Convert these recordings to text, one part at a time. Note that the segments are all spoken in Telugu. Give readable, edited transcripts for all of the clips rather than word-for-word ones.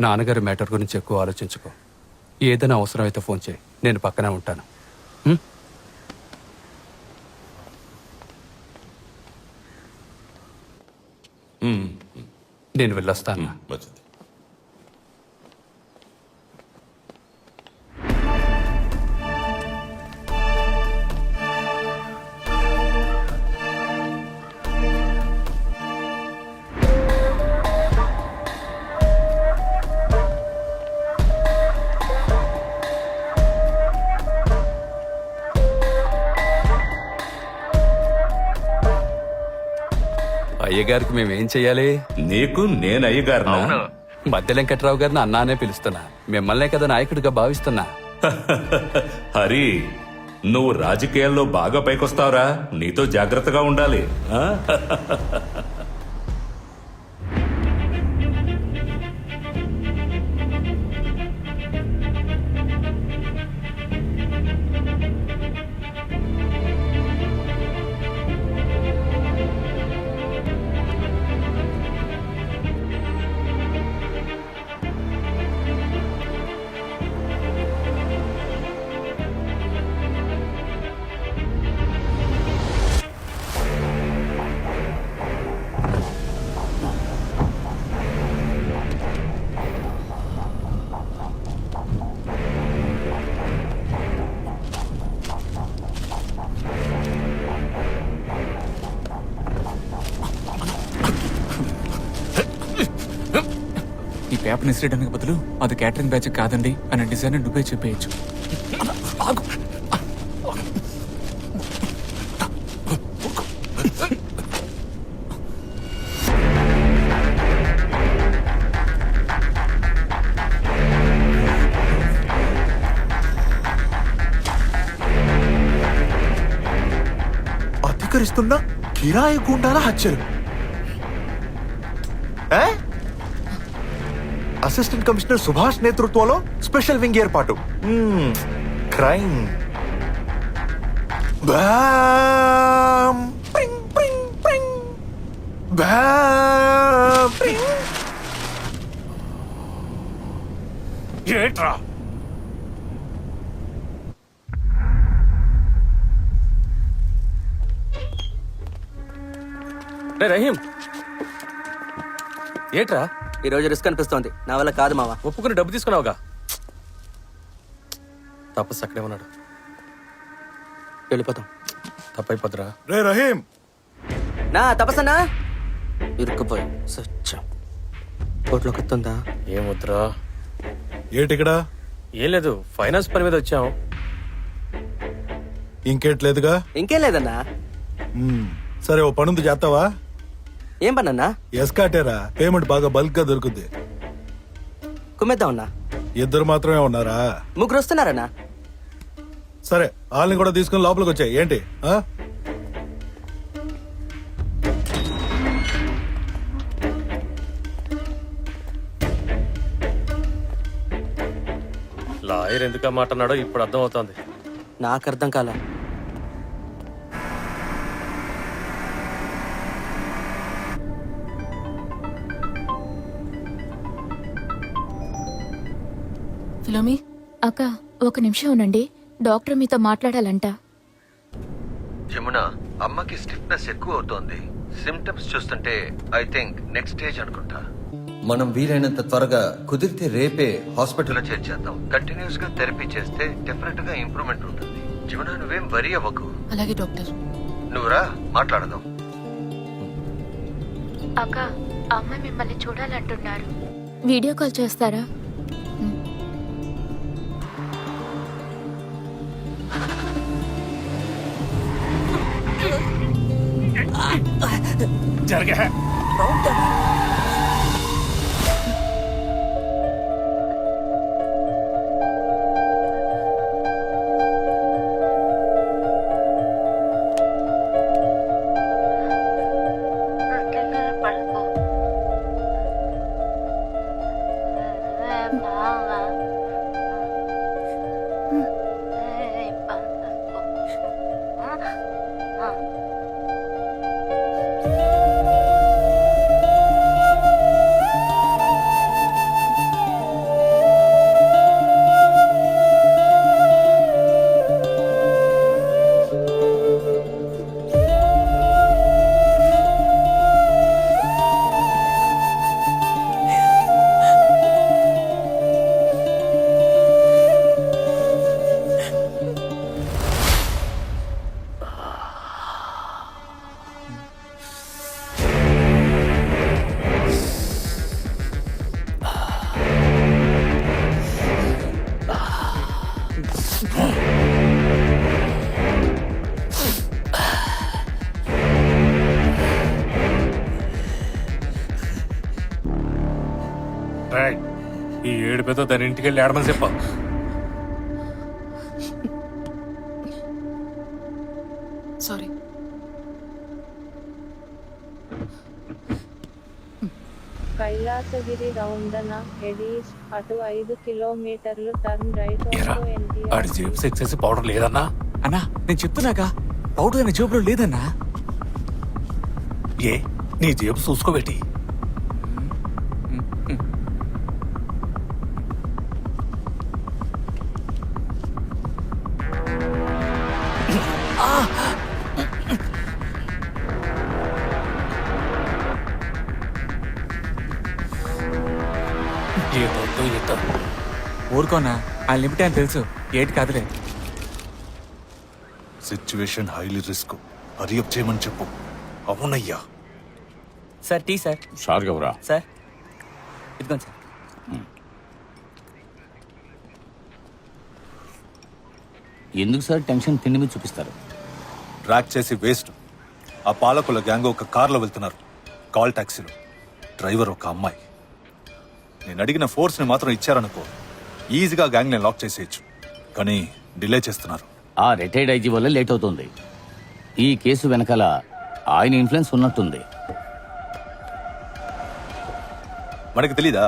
నాన్నగారి మ్యాటర్ గురించి ఎక్కువ ఆలోచించుకో. ఏదైనా అవసరమైతే ఫోన్ చేయి, నేను పక్కనే ఉంటాను. ఉం? నేను వెళ్ళొస్తాను. మంచిది. అయ్యగారికి మేమేం చెయ్యాలి? నీకు నేను అయ్యగారునా? మధ్య వెంకట్రావు గారిని అన్నానే పిలుస్తున్నా. మిమ్మల్నే కదా నాయకుడిగా భావిస్తున్నా. హరి, నువ్వు రాజకీయాల్లో బాగా పైకొస్తావురా. నీతో జాగ్రత్తగా ఉండాలి. ఆ? ఈ పేపర్ని ఇసిరేయడానికి బదులు అది క్యాటరింగ్ బ్యాచ్ కాదండి అని డిజైన్ నువ్వే చెప్పేయచ్చు. అధికరిస్తున్న కిరాయి గుండాల హత్యలు. అసిస్టెంట్ కమిషనర్ సుభాష్ నేతృత్వంలో స్పెషల్ వింగ్ ఏర్పాటు. క్రైమ్. బామ్ ప్రింగ్ ప్రింగ్ ప్రింగ్. బామ్ ప్రింగ్. ఏట్రా రహీం? ఏట్రా ఈరోజు రిస్క్ అనిపిస్తోంది. నా వల్ల కాదు మావా. ఒప్పుకుని డబ్బు తీసుకున్నావుగా. తపస్సు అక్కడే ఉన్నాడు. వెళ్ళిపోతాం. తప్పైపోద్దురా. రే రహీం, నా తపస్సనా ఇరుక్కుపోయి సత్యం. కోట్లో కొత్తుందా? ఏం వద్దురా. ఏటిక్కడ? ఏం లేదు, ఫైనాన్స్ పని మీద వచ్చాం. ఇంకేట్లేదుగా? ఇంకేం లేదన్నా. సరే, ఓ పనుంది, చేస్తావా? ఏం పనన్నా? ఎస్కాటేరా, పేమెంట్ బాగా బల్క్ గా దొరుకుద్ది. కుమ్మేద్దామన్నా. ఇద్దరు మాత్రమే ఉన్నారా? ముగ్గురు వస్తున్నారన్నా. సరే, వాళ్ళని కూడా తీసుకుని లోపలికి వచ్చాయి. ఏంటి? లాయర్ ఎందుకు మాట్లాడాడో ఇప్పుడు అర్థం అవుతోంది. నాకు అర్థం కాల. ఫిలోమి అక్క, ఒక నిమిషం ఉండండి. డాక్టర్ మీతో మాట్లాడాలంట. జమున, అమ్మకి స్టిఫ్నెస్ ఎక్కువ అవుతోంది. సిమ్టమ్స్ చూస్తుంటే ఐ థింక్ నెక్స్ట్ స్టేజ్ అనుకుంటా. మనం వీలైనంత త్వరగా, కుదిరితే రేపే హాస్పిటల్లో చేర్చేద్దాం. కంటిన్యూస్ గా థెరపీ చేస్తే డెఫినెట్ గా ఇంప్రూవ్మెంట్ ఉంటుంది. జమున, నువ్వేం వరీ అవ్వకు. అలాగే డాక్టర్. నువ్వురా, మాట్లాడదాం. అక్క, అమ్మ మిమ్మల్ని చూడాలంటున్నారు. వీడియో కాల్ చేస్తారా? జరగ ఈ ఏడుపేదో దాని ఇంటికి వెళ్ళి ఆడమని చెప్పా. సారీ. కైలాసగిరి రౌండన ఎడీస్ అటు 5 కిలోమీటర్లు టర్న్ రైట్ ఆన్ ఎన్టీఆర్. ఆడి జేబు సెక్స్ చేసి పౌడర్ లేదన్నా. అన్నా నేను చెప్తున్నాగా పౌడర్ అనే జోబులో లేదన్నా. ఏ నీ జేబు చూసుకోబెట్టి. ఊరుకోనా ఆ లిమిట్ అని తెలుసు. ఏటి కాదులే. Situation highly risk. హరియప్ చేయమని చెప్పు. అవునయ్యా. Sir tea sir. షార్గవరా సార్ ఇదిగోండి సార్. ఎందుకు సార్ టెన్షన్ తిండి మీద చూపిస్తారు? ట్రాక్ చేసి వేస్ట్. ఆ పాలకుల గ్యాంగ్ ఒక కార్లో వెళ్తున్నారు, కాల్ టాక్సీలో. డ్రైవర్ ఒక అమ్మాయి. నేను అడిగిన ఫోర్స్ని మాత్రం ఇచ్చారనుకో, ఈజీగా గ్యాంగ్ ని లాక్ చేసేయచ్చు. కానీ డిలే చేస్తున్నారు. ఆ రిటైర్డ్ ఐజీ వల్ల లేట్ అవుతుంది. ఈ కేసు వెనకాల ఆయన ఇన్ఫ్లుయెన్స్ ఉన్నట్టుంది. మనకి తెలీదా?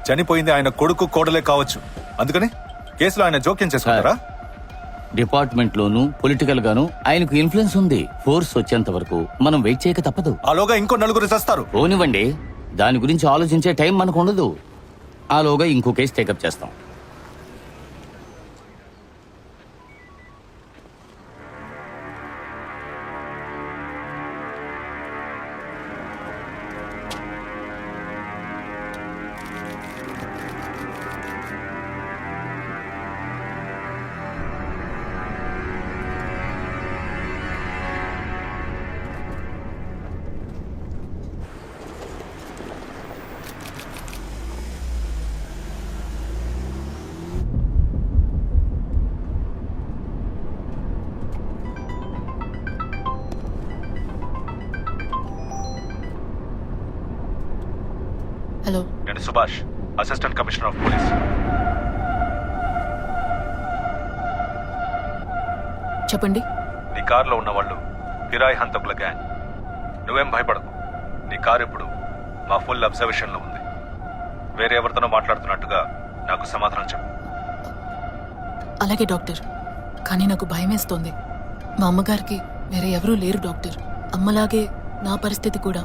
చనిపోయింది ఆయన కొడుకు కోడలే కావచ్చు. అందుకని కేసులో ఆయన జోక్యం చేసుకుంటారా? డిపార్ట్మెంట్లోనూ పొలిటికల్ గాను ఆయనకు ఇన్ఫ్లుయెన్స్ ఉంది. ఫోర్స్ వచ్చేంత వరకు మనం వెయిట్ చేయక తప్పదు. ఆలోగా ఇంకో నలుగురు చేస్తారు. పోనివ్వండి, దాని గురించి ఆలోచించే టైం మనకు ఉండదు. ఆలోగా ఇంకో కేసు టేకప్ చేస్తాం. హలో, నేను Subhash, assistant commissioner of police. చెప్పండి. నీ కార్లో ఉన్న వాళ్ళు కిరాయి హంతకుల గ్యాంగ్. నువ్వేం భయపడకు. నీ కారు ఇప్పుడు మా ఫుల్ అబ్జర్వేషన్ లో ఉంది. వేరే ఎవరితోనో మాట్లాడుతున్నట్టుగా నాకు సమాధానం చెప్పు. అలాగే డాక్టర్. కానీ నాకు భయం వేస్తోంది. మా అమ్మగారికి వేరే ఎవరూ లేరు డాక్టర్. అమ్మలాగే నా పరిస్థితి కూడా.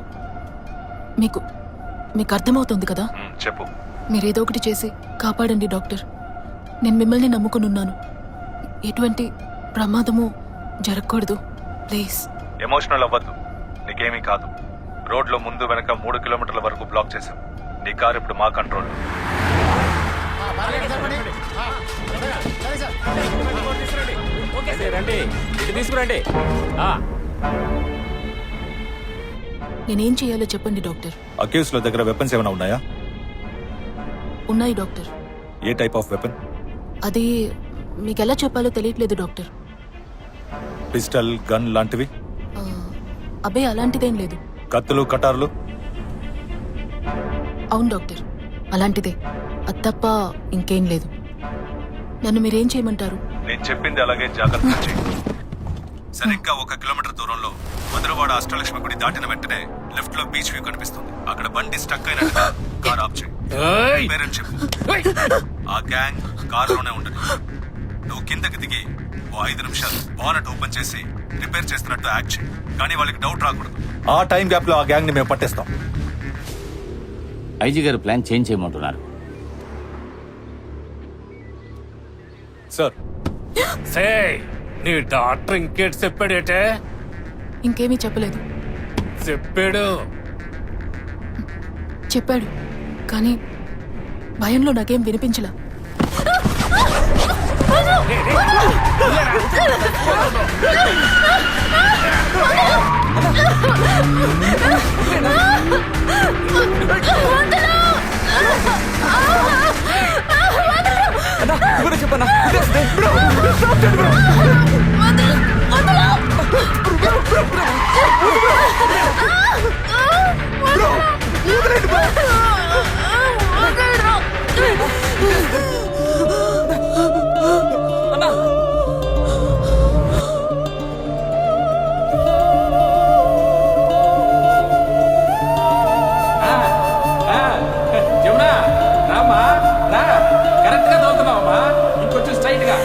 మీకు అర్థమవుతుంది కదా? చెప్పు. మీరేదో ఒకటి చేసి కాపాడండి డాక్టర్. నేను మిమ్మల్ని నమ్ముకుని ఉన్నాను. ఎటువంటి ప్రమాదము జరగకూడదు ప్లీజ్. ఎమోషనల్ అవ్వద్దు. నీకేమీ కాదు. రోడ్లో ముందు వెనక 3 కిలోమీటర్ల వరకు బ్లాక్ చేశాం. నీ కారు ఇప్పుడు మా కంట్రోల్. తీసుకురండి. నేనేం చేయాలో చెప్పండి డాక్టర్. అక్యూస్ లో దగ్గర వెపన్స్ ఏమైనా ఉన్నాయా? ఉన్నాయి doctor. A type of weapon? అది మీకు ఎలా చెప్పాలో తెలియట్లేదు డాక్టర్. పిస్టల్, గన్ లాంటివి? అబ్బే అలాంటిదేం లేదు. కత్తులు, కటార్లు? అవును డాక్టర్, అలాంటిదే. అది తప్ప ఇంకేం లేదు. నన్ను మీరేం చేయమంటారు? నేను చెప్పింది అలాగే జాగ్రత్తగా చేయి. సరిగ్గా 1 కిలోమీటర్ దూరంలో మధురవాడ అష్టలక్ష్మి గుడి దాటిన వెంటనే లెఫ్ట్ లో బీచ్ వ్యూ కనిపిస్తుంది. అక్కడ బండి స్టక్ అయినట్టుగా కార్ ఆఫ్ చేయి. పేరెంట్ చెప్పు. ఆ గ్యాంగ్ కారులోనే ఉండదు. నువ్వు కిందకి దిగి 5 నిమిషాలు బానెట్ ఓపెన్ చేసి రిపేర్ చేస్తున్నట్టు యాక్ట్ చేయి. కానీ వాళ్ళకి డౌట్ రాకూడదు. ఆ టైం గ్యాప్ లో ఆ గ్యాంగ్ ని మేము పట్టేస్తాం. ఐజీ గారు ప్లాన్ చేంజ్ చేయమంటున్నారు. సార్, నీ డాక్టర్ ఇంకేటి చెప్పాడేటే? ఇంకేమీ చెప్పలేదు. చెప్పాడు కానీ భయంలో నాకేం వినిపించలా. జమునా రామ్మా రా, కరెక్ట్ గా తోలుతున్నావమ్మా, ఇంకొంచెం స్ట్రైట్ గా.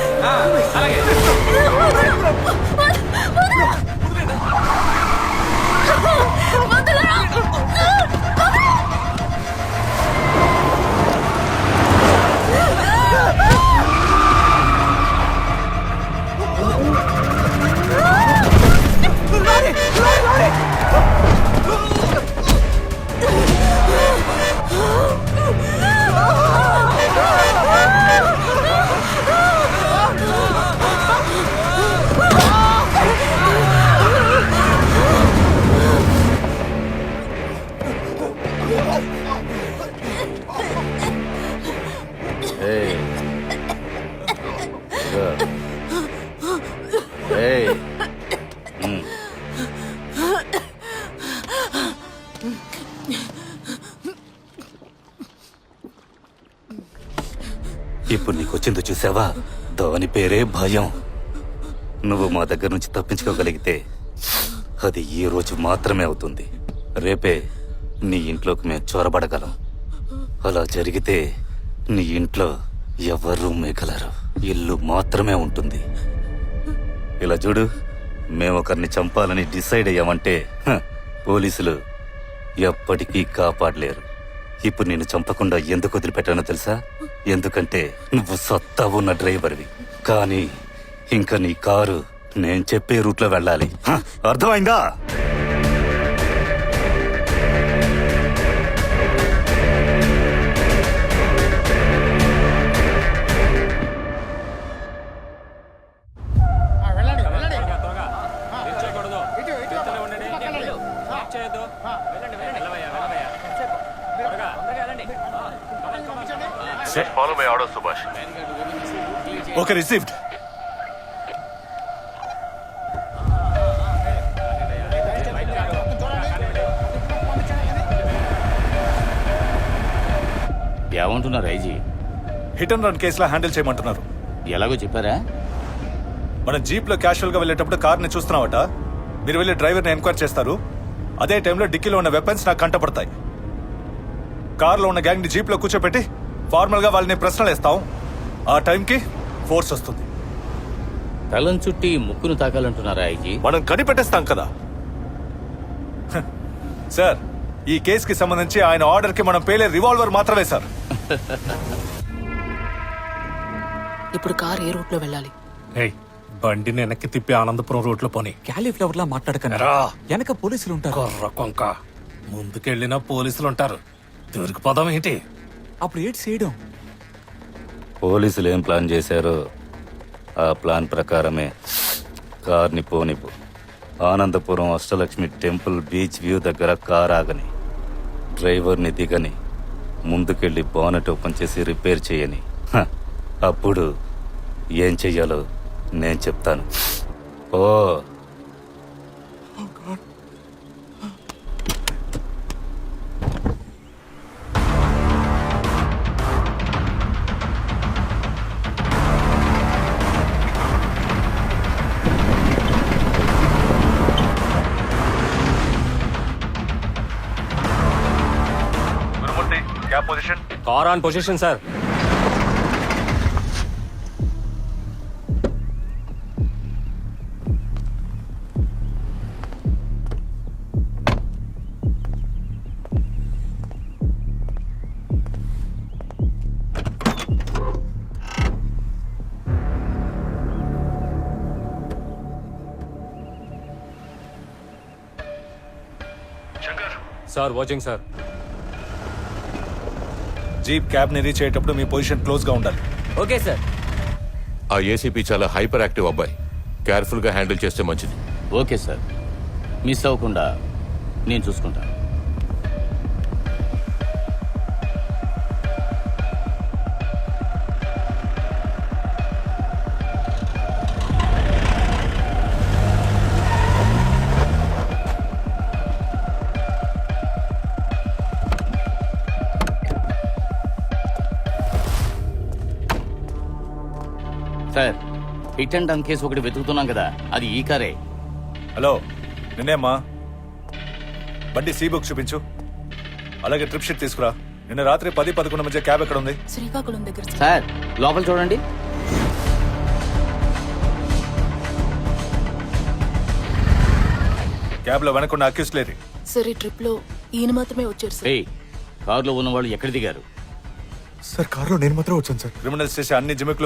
అలాగే. ఇప్పుడు నీకు వచ్చిందో చూసావా, దాని పేరే భయం. నువ్వు మా దగ్గర నుంచి తప్పించుకోగలిగితే అది ఈ రోజు మాత్రమే అవుతుంది. రేపే నీ ఇంట్లోకి మేము చొరబడగలం. అలా జరిగితే నీ ఇంట్లో ఎవరూ మిగలరు, ఇల్లు మాత్రమే ఉంటుంది. ఇలా చూడు, మేము ఒకరిని చంపాలని డిసైడ్ అయ్యామంటే పోలీసులు ఎప్పటికీ కాపాడలేరు. ఇప్పుడు నేను చంపకుండా ఎందుకు వదిలిపెట్టానో తెలుసా? ఎందుకంటే నువ్వు సత్తా ఉన్న డ్రైవర్వి. కానీ ఇంకా నీ కారు నేను చెప్పే రూట్లో వెళ్ళాలి. అర్థమైందా? Follow my order, Subhash. Okay, received. ఏమంటున్నారు ఐజీ? హిట్ అండ్ రన్ కేసులో హ్యాండిల్ చేయమంటున్నారు. ఎలాగో చెప్పారా? మనం జీప్ లో క్యాషువల్ గా వెళ్ళేటప్పుడు కార్ ని చూస్తున్నావట. మీరు వెళ్ళి డ్రైవర్ ని ఎంక్వైరీ చేస్తారు. అదే టైంలో డిక్కీలో ఉన్న వెపన్స్ నాకు కంటపడతాయి. కార్ లో ఉన్న గ్యాంగ్ ని జీప్ లో కూర్చోపెట్టి ఫార్మల్ గా వాళ్ళని ప్రశ్నలు వేస్తాం. ఆ టైంకి ఫోర్స్ వస్తుంది. తలం చుట్టి ముక్కును తాకాలంటున్నారా ఐజీ? మనం కనిపెట్టేస్తాం కదా సార్. ఈ కేసుకి సంబంధించి ఆయన ఆర్డర్ కి మనం పేలే రివాల్వర్ మాత్రమే సార్. ఇప్పుడు కార్ ఏ రూట్ లో వెళ్ళాలి? బండిని వెనక్కి తిప్పి ఆనందపురం రూట్ లో పోనీ. క్యాలీఫ్లవర్ లా మాట్లాడకన్నా, వెనక పోలీసులు ఉంటారు. కొర్ర కొంక, ముందుకెళ్ళినా పోలీసులు ఉంటారు. దొరికిపోదాం ఏంటి? అప్పుడు ఏడ్ చేయడం. పోలీసులు ఏం ప్లాన్ చేశారో ఆ ప్లాన్ ప్రకారమే కార్ని పోనివ్వు. Anandapuram Ashtalakshmi temple beach view దగ్గర కార్ ఆగని, డ్రైవర్ని దిగని, ముందుకెళ్ళి బానెట్ ఓపెన్ చేసి రిపేర్ చేయని. అప్పుడు ఏం చెయ్యాలో నేను చెప్తాను. ఓ position car on position sir. Sir watching sir. Jeep cab ని రీచ్ అయ్యేటప్పుడు మీ పొజిషన్ క్లోజ్ గా ఉండాలి. Okay sir. ఆ ఏసీపీ చాలా హైపర్ యాక్టివ్ అబ్బాయి. కేర్ఫుల్ గా హ్యాండిల్ చేస్తే మంచిది. ఓకే సార్, మిస్ అవ్వకుండా నేను చూసుకుంటాను. Sir hit and run case ఒకటి వెతుకుతున్నాం కదా, అది ఈ కారే. హలో నిన్నేమ్మా బండి సీ బుక్ చూపించు. అలాగే ట్రిప్ షీట్ తీసుకురా. నిన్న రాత్రి 10-11 మధ్య క్యాబ్ ఎక్కడ ఉంది? శ్రీకాకుళం దగ్గర సార్. సార్ లోపల చూడండి. క్యాబ్ లో వెనకున్న అక్యూస్ లేది. సార్ ఈ ట్రిప్ లో ఈయన మాత్రమే వచ్చారు సార్. ఏయ్, కారులో ఉన్న వాళ్ళు ఎక్కడ దిగారు? క్రిమినల్స్ చేసే అన్ని జిమిక్లు